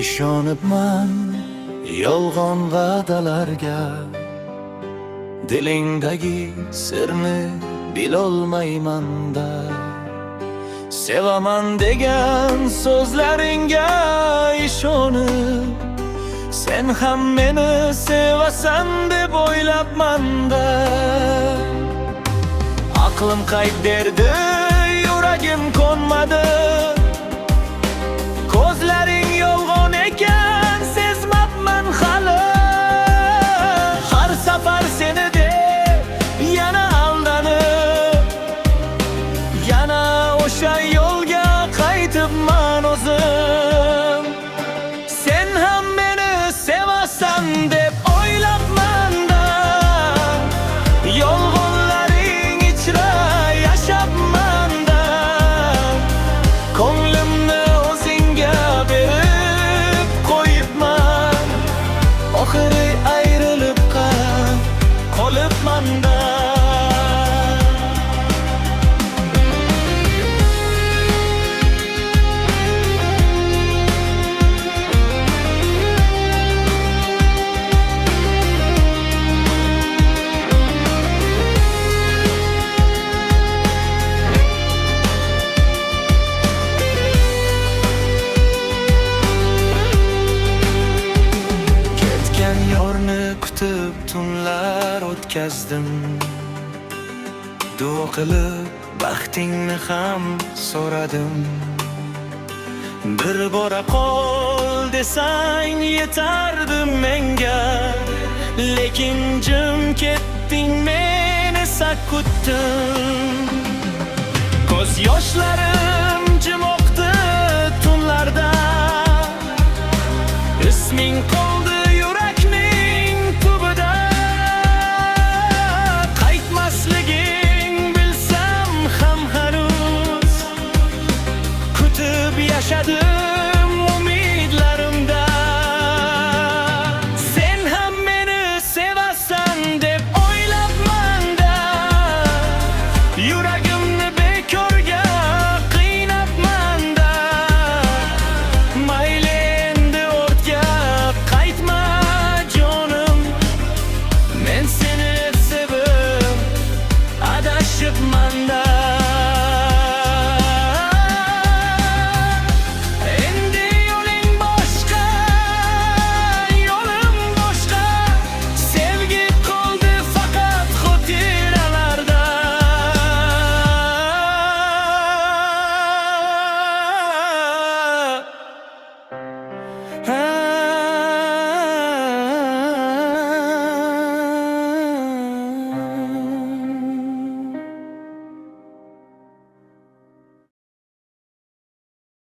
ishonibman yolg'on va'dalarga. Dilingdagi sirni bilolmayman-da. Sevaman degan so'zlaringga ishonib, sen ham meni sevasan deb o'ylabman-da. Aqlim qayt derdi, yuragim ko'nmadi. Ko'zlaring yolg'on ekan, sezmabman hali. Har safar seni deb yana aldanib, yana o'sha yo'lga qaytibman o'zim. Sen ham meni sevasan deb o'ylabman-da. Yolg'onlaring ichra yashabman-da. Ko'nglimni o'zingga berib qo'yibman. Oxiri ayrilib qolibman-da. Yorni kutib tunlar o'tkazdim. Duo qilib baxtingni ham so'radim. Bir bora qol desang yetardi menga, lekin jim ketding, men esa kutdim. Ko'z yoshlari